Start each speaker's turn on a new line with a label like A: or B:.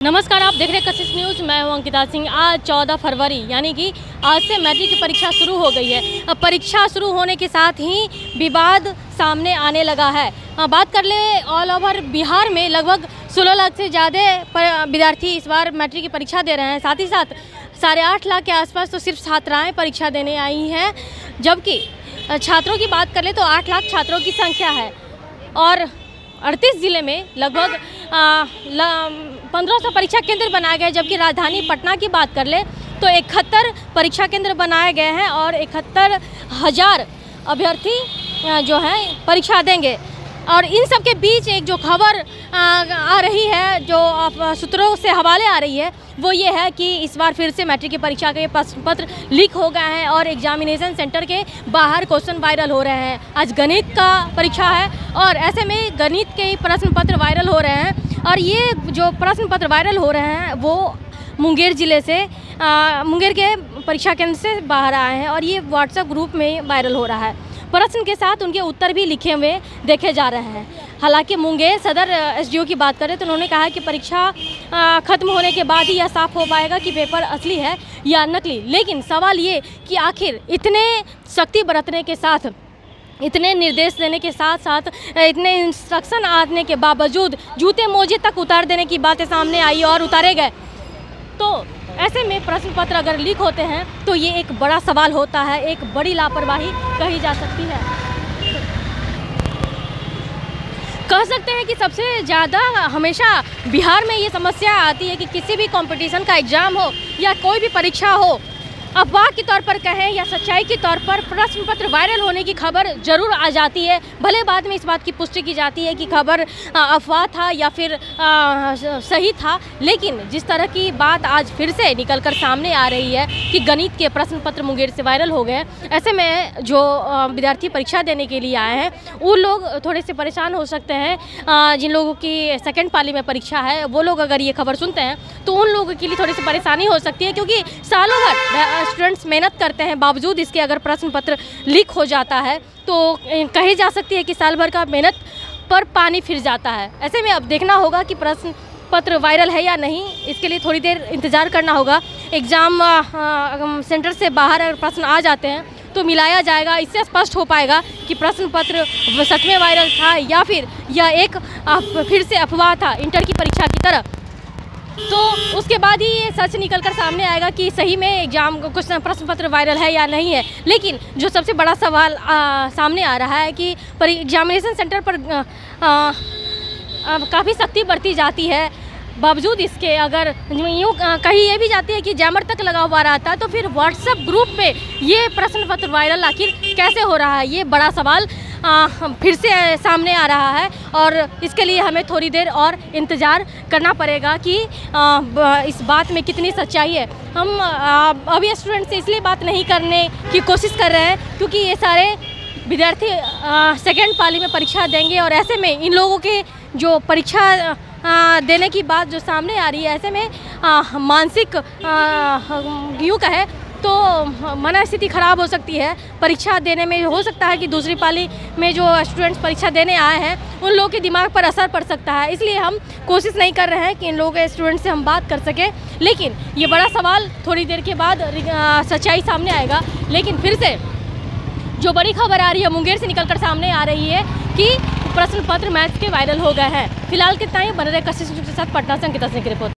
A: नमस्कार, आप देख रहे हैं कशिश न्यूज़। मैं हूं अंकिता सिंह। आज 14 फरवरी यानी कि आज से मैट्रिक की परीक्षा शुरू हो गई है। अब परीक्षा शुरू होने के साथ ही विवाद सामने आने लगा है। बात कर ले ऑल ओवर बिहार में लगभग 16 लाख से ज़्यादा विद्यार्थी इस बार मैट्रिक की परीक्षा दे रहे हैं। साथ ही साथ 8.5 लाख के आसपास तो सिर्फ छात्राएँ परीक्षा देने आई हैं, जबकि छात्रों की बात कर ले तो 8 लाख छात्रों की संख्या है और 38 ज़िले में लगभग 1500 परीक्षा केंद्र बनाए गए। जबकि राजधानी पटना की बात कर ले तो 71 परीक्षा केंद्र बनाए गए हैं और 71,000 अभ्यर्थी जो हैं परीक्षा देंगे। और इन सब के बीच एक जो खबर आ रही है, जो सूत्रों से हवाले आ रही है, वो ये है कि इस बार फिर से मैट्रिक की परीक्षा के प्रश्न पत्र लीक हो गए हैं और एग्जामिनेशन सेंटर के बाहर क्वेश्चन वायरल हो रहे हैं। आज गणित का परीक्षा है और ऐसे में गणित के प्रश्न पत्र वायरल हो रहे हैं और ये जो प्रश्न पत्र वायरल हो रहे हैं वो मुंगेर ज़िले से मुंगेर के परीक्षा केंद्र से बाहर आए हैं और ये व्हाट्सएप ग्रुप में वायरल हो रहा है। प्रश्न के साथ उनके उत्तर भी लिखे हुए देखे जा रहे हैं। हालांकि मुंगेर सदर एसडीओ की बात करें तो उन्होंने कहा कि परीक्षा ख़त्म होने के बाद ही यह साफ हो पाएगा कि पेपर असली है या नकली। लेकिन सवाल ये कि आखिर इतने सख्ती बरतने के साथ, इतने निर्देश देने के साथ साथ इतने इंस्ट्रक्शन आने के बावजूद जूते मोजे तक उतार देने की बातें सामने आई और उतारे गए, तो ऐसे में प्रश्न पत्र अगर लीक होते हैं तो ये एक बड़ा सवाल होता है, एक बड़ी लापरवाही कही जा सकती है। कह सकते हैं कि सबसे ज़्यादा हमेशा बिहार में ये समस्या आती है कि किसी भी कंपटीशन का एग्ज़ाम हो या कोई भी परीक्षा हो, अफवाह के तौर पर कहें या सच्चाई के तौर पर प्रश्न पत्र वायरल होने की खबर जरूर आ जाती है। भले बाद में इस बात की पुष्टि की जाती है कि खबर अफवाह था या फिर सही था, लेकिन जिस तरह की बात आज फिर से निकलकर सामने आ रही है कि गणित के प्रश्न पत्र मुंगेर से वायरल हो गए, ऐसे में जो विद्यार्थी परीक्षा देने के लिए आए हैं वो लोग थोड़े से परेशान हो सकते हैं। जिन लोगों की सेकेंड पाली में परीक्षा है वो लोग अगर ये खबर सुनते हैं तो उन लोगों के लिए थोड़ी सी परेशानी हो सकती है, क्योंकि सालों भर स्टूडेंट्स मेहनत करते हैं, बावजूद इसके अगर प्रश्न पत्र लीक हो जाता है तो कही जा सकती है कि साल भर का मेहनत पर पानी फिर जाता है। ऐसे में अब देखना होगा कि प्रश्न पत्र वायरल है या नहीं, इसके लिए थोड़ी देर इंतज़ार करना होगा। एग्ज़ाम सेंटर से बाहर अगर प्रश्न आ जाते हैं तो मिलाया जाएगा, इससे स्पष्ट हो पाएगा कि प्रश्न पत्र सच में वायरल था या फिर यह एक फिर से अफवाह था इंटर की परीक्षा की तरह। तो उसके बाद ही ये सच निकलकर सामने आएगा कि सही में एग्जाम कुछ प्रश्न पत्र वायरल है या नहीं है। लेकिन जो सबसे बड़ा सवाल सामने आ रहा है कि एग्जामिनेशन सेंटर पर काफ़ी सख्ती बरती जाती है, बावजूद इसके अगर यूँ कहीं ये भी जाती है कि जैमर तक लगा हुआ रहता है, तो फिर व्हाट्सएप ग्रुप पे ये प्रश्न पत्र वायरल आखिर कैसे हो रहा है, ये बड़ा सवाल फिर से सामने आ रहा है। और इसके लिए हमें थोड़ी देर और इंतज़ार करना पड़ेगा कि इस बात में कितनी सच्चाई है। हम अभी स्टूडेंट से इसलिए बात नहीं करने की कोशिश कर रहे हैं क्योंकि ये सारे विद्यार्थी सेकेंड पाली में परीक्षा देंगे और ऐसे में इन लोगों के जो परीक्षा देने की बात जो सामने आ रही है, ऐसे में मानसिक यूँ कहे तो मन स्थिति ख़राब हो सकती है। परीक्षा देने में हो सकता है कि दूसरी पाली में जो स्टूडेंट्स परीक्षा देने आए हैं उन लोगों के दिमाग पर असर पड़ सकता है। इसलिए हम कोशिश नहीं कर रहे हैं कि इन लोगों के स्टूडेंट से हम बात कर सकें, लेकिन ये बड़ा सवाल थोड़ी देर के बाद सच्चाई सामने आएगा। लेकिन फिर से जो बड़ी खबर आ रही है मुंगेर से निकलकर सामने आ रही है कि प्रश्न पत्र मैथ्स के वायरल हो गए हैं। फिलहाल कितना ही बन रहे कशिश के साथ पटना से अंकिता सिंह की रिपोर्ट।